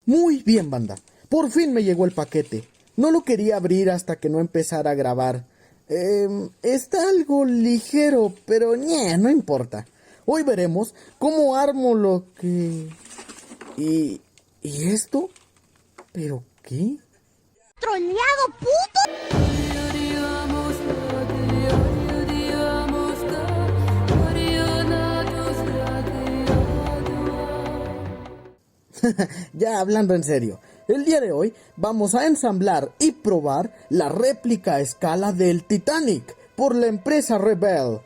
Muy bien, banda. Por fin me llegó el paquete. No lo quería abrir hasta que no empezara a grabar. Está algo ligero, pero no importa. Hoy veremos cómo armo lo que... ¿Y esto? ¿Pero qué? ¡Troleado, puto! Ya hablando en serio, el día de hoy vamos a ensamblar y probar la réplica a escala del Titanic por la empresa Rebel.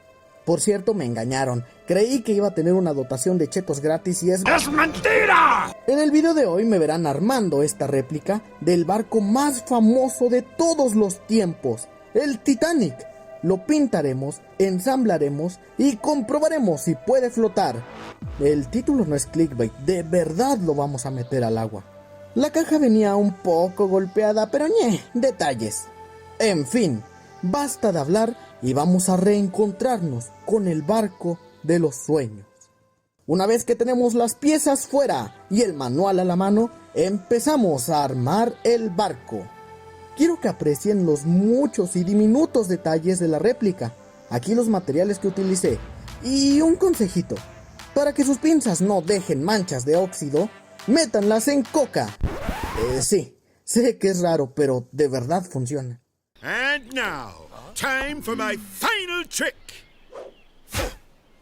Por cierto, me engañaron. Creí que iba a tener una dotación de chetos gratis y ¡es mentira! En el video de hoy me verán armando esta réplica del barco más famoso de todos los tiempos, el Titanic. Lo pintaremos, ensamblaremos y comprobaremos si puede flotar. El título no es clickbait, de verdad lo vamos a meter al agua. La caja venía un poco golpeada, pero detalles. En fin, basta de hablar y vamos a reencontrarnos con el barco de los sueños. Una vez que tenemos las piezas fuera y el manual a la mano, empezamos a armar el barco. Quiero que aprecien los muchos y diminutos detalles de la réplica. Aquí los materiales que utilicé. Y un consejito. Para que sus pinzas no dejen manchas de óxido, métanlas en coca. Sí, sé que es raro, pero de verdad funciona. And now, time for my final trick.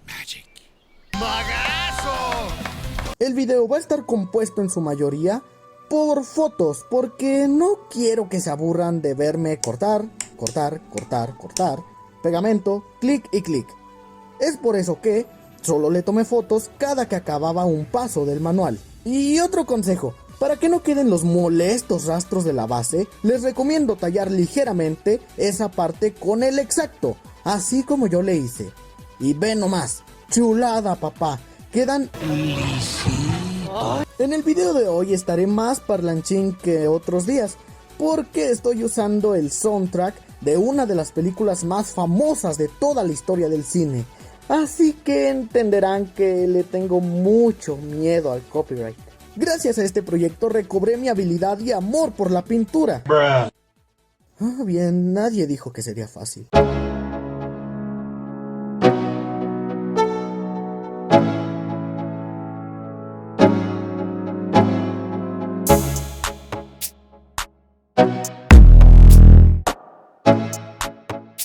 Magic. ¡Magazo! El video va a estar compuesto en su mayoría por fotos, porque no quiero que se aburran de verme cortar, pegamento, clic y clic. Es por eso que solo le tomé fotos cada que acababa un paso del manual. Y otro consejo, para que no queden los molestos rastros de la base, les recomiendo tallar ligeramente esa parte con el exacto, así como yo le hice. Y ve nomás, chulada papá, quedan lisitos. En el video de hoy estaré más parlanchín que otros días, porque estoy usando el soundtrack de una de las películas más famosas de toda la historia del cine. Así que entenderán que le tengo mucho miedo al copyright. Gracias a este proyecto recobré mi habilidad y amor por la pintura. Bien, nadie dijo que sería fácil.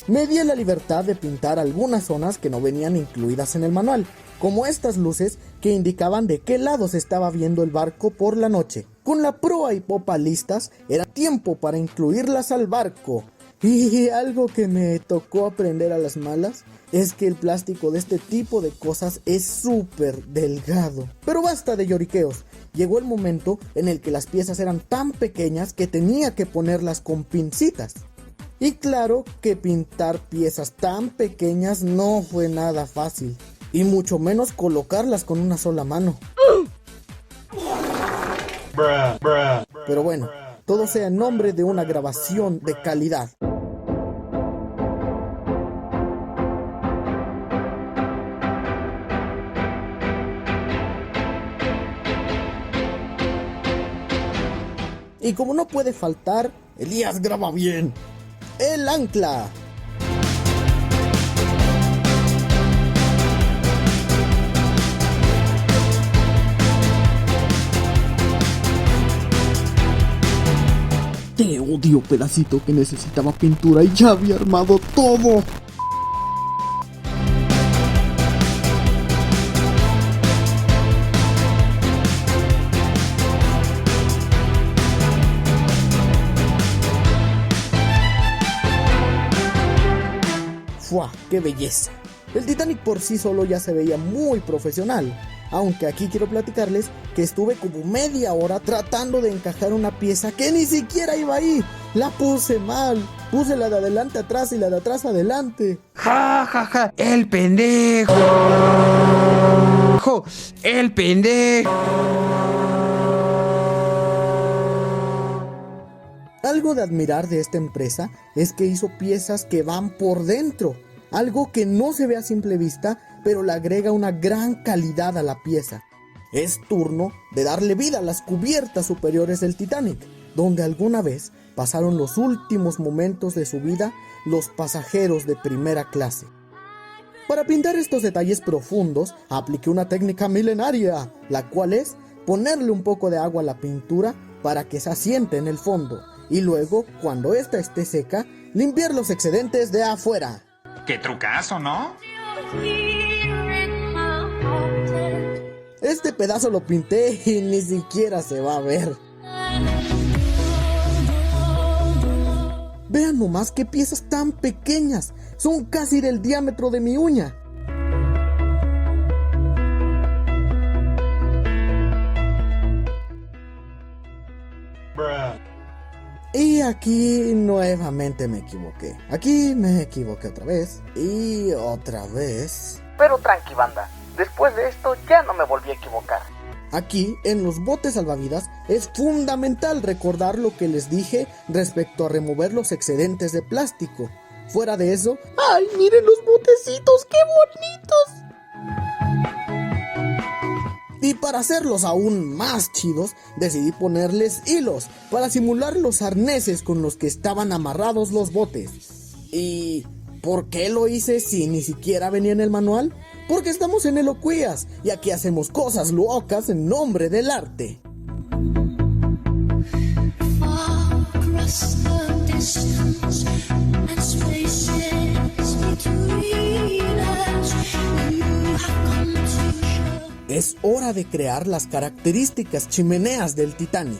Me di la libertad de pintar algunas zonas que no venían incluidas en el manual, como estas luces que indicaban de qué lado se estaba viendo el barco por la noche. Con la proa y popa listas, era tiempo para incluirlas al barco. Y algo que me tocó aprender a las malas es que el plástico de este tipo de cosas es súper delgado. Pero basta de lloriqueos. Llegó el momento en el que las piezas eran tan pequeñas que tenía que ponerlas con pincitas. Y claro que pintar piezas tan pequeñas no fue nada fácil, y mucho menos colocarlas con una sola mano. Pero bueno, todo sea en nombre de una grabación de calidad. Y como no puede faltar, Elías graba bien. El ancla. Te odio, pedacito que necesitaba pintura y ya había armado todo. ¡Fua! ¡Qué belleza! El Titanic por sí solo ya se veía muy profesional, aunque aquí quiero platicarles que estuve como media hora tratando de encajar una pieza que ni siquiera iba ahí. La puse mal, puse la de adelante atrás y la de atrás adelante. ¡Ja, ja, ja! ¡El pendejo! ¡El pendejo! Algo de admirar de esta empresa es que hizo piezas que van por dentro, algo que no se ve a simple vista, pero le agrega una gran calidad a la pieza. es turno de darle vida a las cubiertas superiores del Titanic, donde alguna vez pasaron los últimos momentos de su vida los pasajeros de primera clase. Para pintar estos detalles profundos, apliqué una técnica milenaria, la cual es ponerle un poco de agua a la pintura para que se asiente en el fondo, y luego, cuando ésta esté seca, limpiar los excedentes de afuera. ¡Qué trucazo!, ¿no? Este pedazo lo pinté y ni siquiera se va a ver. Vean nomás qué piezas tan pequeñas, son casi del diámetro de mi uña. Y aquí nuevamente me equivoqué. Aquí me equivoqué otra vez y otra vez. Pero tranqui, banda, después de esto ya no me volví a equivocar. Aquí, en los botes salvavidas, es fundamental recordar lo que les dije respecto a remover los excedentes de plástico. Fuera de eso, ¡ay, miren los botecitos, qué bonitos! Y para hacerlos aún más chidos, decidí ponerles hilos para simular los arneses con los que estaban amarrados los botes. ¿Y por qué lo hice si ni siquiera venía en el manual? Porque estamos en Eloquías y aquí hacemos cosas locas en nombre del arte. Es hora de crear las características chimeneas del Titanic,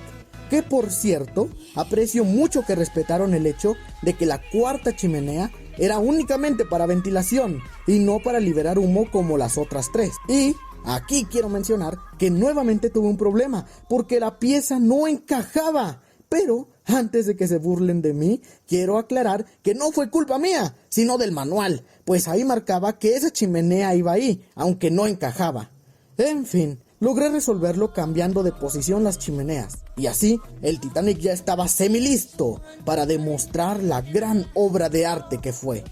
que por cierto, aprecio mucho que respetaron el hecho de que la cuarta chimenea era únicamente para ventilación y no para liberar humo como las otras tres. Y aquí quiero mencionar que nuevamente tuve un problema porque la pieza no encajaba. Pero antes de que se burlen de mí, quiero aclarar que no fue culpa mía, sino del manual, pues ahí marcaba que esa chimenea iba ahí, aunque no encajaba. En fin, logré resolverlo cambiando de posición las chimeneas, y así el Titanic ya estaba semilisto para demostrar la gran obra de arte que fue.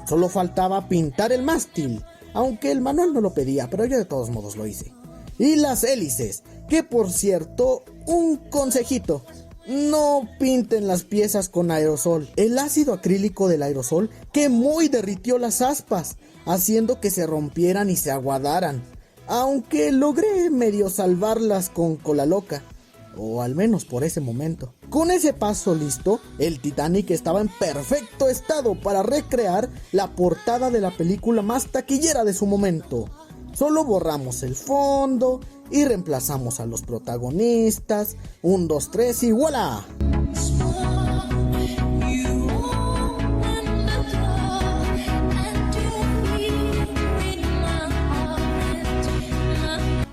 Solo faltaba pintar el mástil, aunque el manual no lo pedía, pero yo de todos modos lo hice. Y las hélices, que por cierto, un consejito: no pinten las piezas con aerosol. El ácido acrílico del aerosol quemó y derritió las aspas, haciendo que se rompieran y se aguadaran. Aunque logré medio salvarlas con cola loca, o al menos por ese momento. Con ese paso listo, el Titanic estaba en perfecto estado para recrear la portada de la película más taquillera de su momento. Solo borramos el fondo y reemplazamos a los protagonistas. 1, 2, 3 y ¡voilá!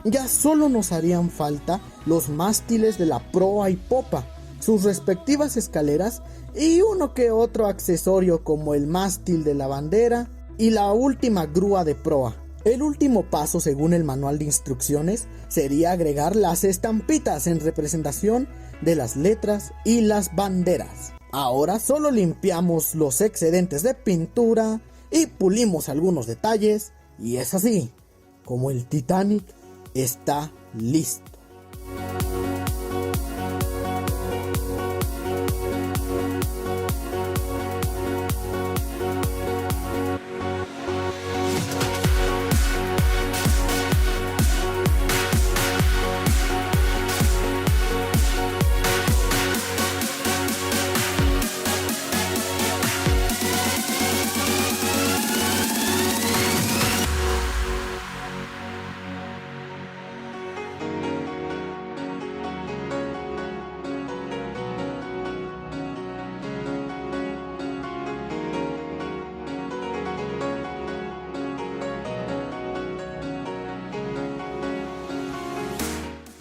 Ya solo nos harían falta los mástiles de la proa y popa, sus respectivas escaleras y uno que otro accesorio como el mástil de la bandera y la última grúa de proa. El último paso, según el manual de instrucciones, sería agregar las estampitas en representación de las letras y las banderas. Ahora solo limpiamos los excedentes de pintura y pulimos algunos detalles, y es así como el Titanic está listo.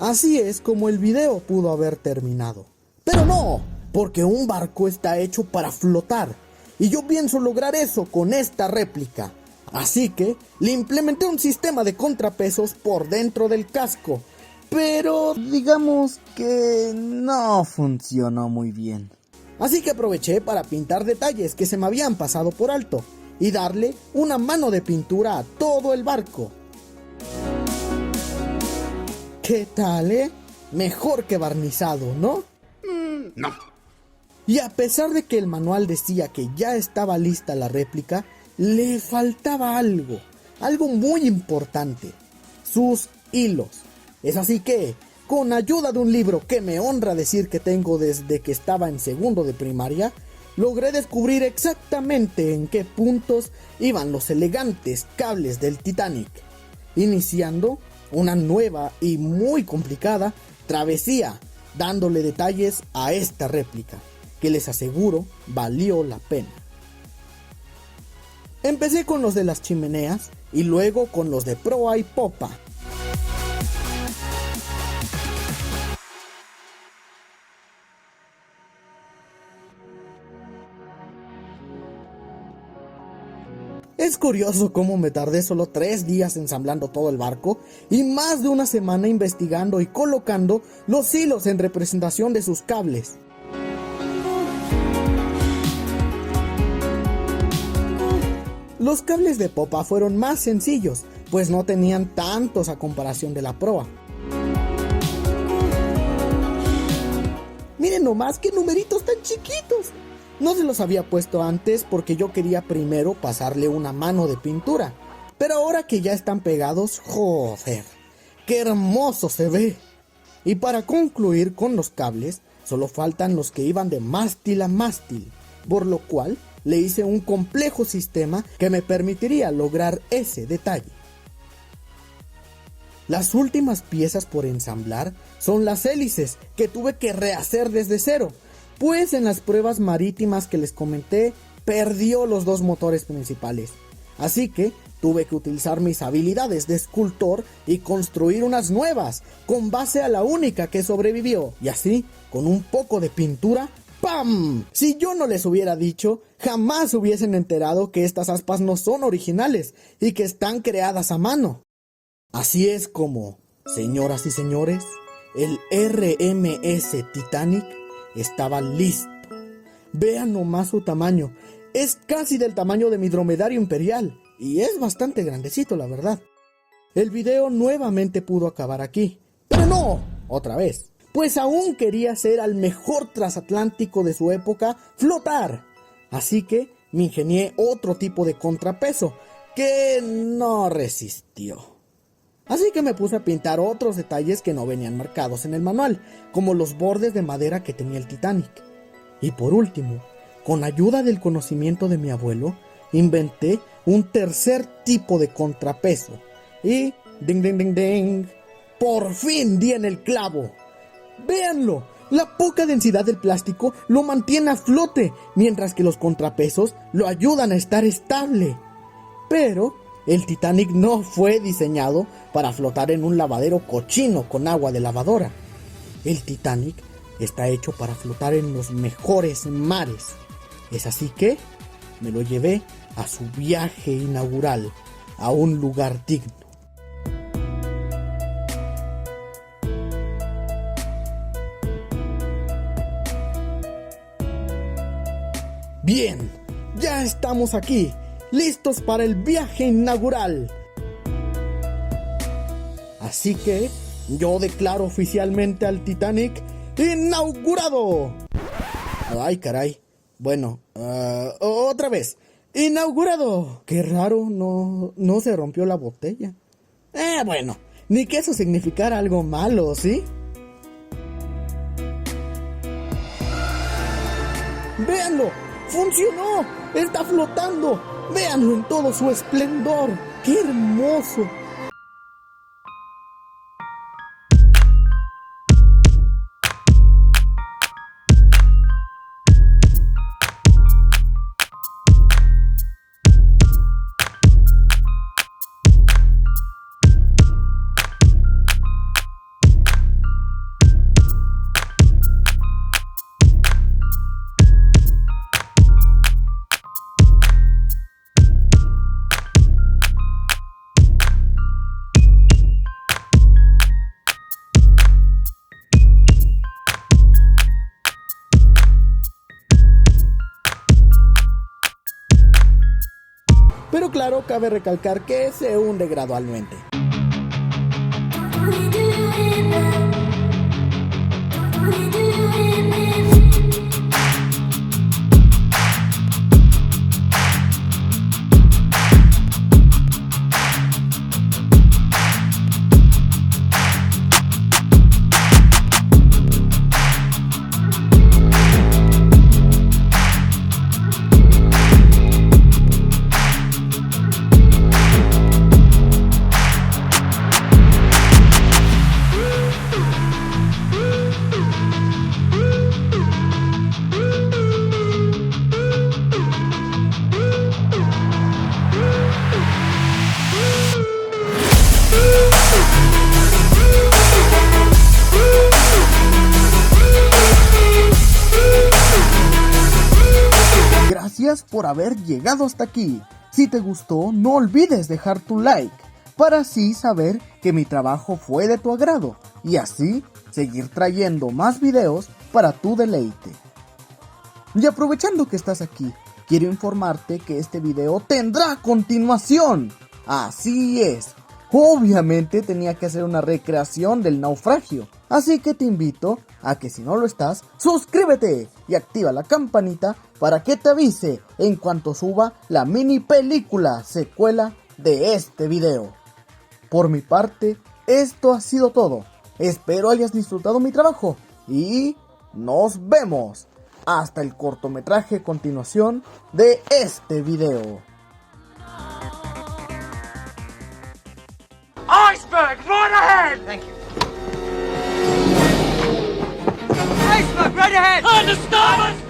Así es como el video pudo haber terminado. Pero no, porque un barco está hecho para flotar, y yo pienso lograr eso con esta réplica. Así que le implementé un sistema de contrapesos por dentro del casco, pero digamos que no funcionó muy bien. Así que aproveché para pintar detalles que se me habían pasado por alto y darle una mano de pintura a todo el barco. ¿Qué tal, Mejor que barnizado, ¿no? No. Y a pesar de que el manual decía que ya estaba lista la réplica, le faltaba algo muy importante: sus hilos. Es así que, con ayuda de un libro que me honra decir que tengo desde que estaba en segundo de primaria, logré descubrir exactamente en qué puntos iban los elegantes cables del Titanic, iniciando una nueva y muy complicada travesía, dándole detalles a esta réplica, que les aseguro valió la pena. Empecé con los de las chimeneas y luego con los de proa y popa. Es curioso cómo me tardé solo 3 días ensamblando todo el barco y más de una semana investigando y colocando los hilos en representación de sus cables. Los cables de popa fueron más sencillos, pues no tenían tantos a comparación de la proa. Miren nomás qué numeritos tan chiquitos. No se los había puesto antes porque yo quería primero pasarle una mano de pintura, pero ahora que ya están pegados, ¡joder! ¡Qué hermoso se ve! Y para concluir con los cables, solo faltan los que iban de mástil a mástil, por lo cual le hice un complejo sistema que me permitiría lograr ese detalle. Las últimas piezas por ensamblar son las hélices, que tuve que rehacer desde cero, pues en las pruebas marítimas que les comenté, perdió los 2 motores principales. Así que tuve que utilizar mis habilidades de escultor y construir unas nuevas, con base a la única que sobrevivió. Y así, con un poco de pintura, ¡pam! Si yo no les hubiera dicho, jamás hubiesen enterado que estas aspas no son originales y que están creadas a mano. Así es como, señoras y señores, el RMS Titanic estaba listo. Vean nomás su tamaño. Es casi del tamaño de mi dromedario imperial. Y es bastante grandecito, la verdad. El video nuevamente pudo acabar aquí. Pero no, otra vez. Pues aún quería ser al mejor transatlántico de su época flotar. Así que me ingenié otro tipo de contrapeso que no resistió. Así que me puse a pintar otros detalles que no venían marcados en el manual, como los bordes de madera que tenía el Titanic. Y por último, con ayuda del conocimiento de mi abuelo, inventé un tercer tipo de contrapeso. Y ¡ding, ding, ding, ding! ¡Por fin di en el clavo! ¡Véanlo! La poca densidad del plástico lo mantiene a flote, mientras que los contrapesos lo ayudan a estar estable. Pero el Titanic no fue diseñado para flotar en un lavadero cochino con agua de lavadora. El Titanic está hecho para flotar en los mejores mares. Es así que me lo llevé a su viaje inaugural a un lugar digno. Bien, ya estamos aquí, listos para el viaje inaugural. Así que yo declaro oficialmente al Titanic inaugurado. Ay, caray. Bueno, otra vez. ¡Inaugurado! Qué raro, no se rompió la botella. Bueno, ni que eso significara algo malo, ¿sí? ¡Véanlo! ¡Funcionó! ¡Está flotando! ¡Véanlo en todo su esplendor! ¡Qué hermoso! Pero claro, cabe recalcar que se hunde gradualmente. gracias por haber llegado hasta aquí. Si te gustó, no olvides dejar tu like, para así saber que mi trabajo fue de tu agrado, y así seguir trayendo más videos para tu deleite. Y aprovechando que estás aquí, quiero informarte que este video tendrá continuación. Así es, obviamente tenía que hacer una recreación del naufragio, así que te invito a que si no lo estás, suscríbete y activa la campanita para que te avise en cuanto suba la mini película secuela de este video. Por mi parte, esto ha sido todo. Espero hayas disfrutado mi trabajo y nos vemos hasta el cortometraje continuación de este video. Iceberg, right ahead! Thank you. Iceberg, right ahead! On the starboard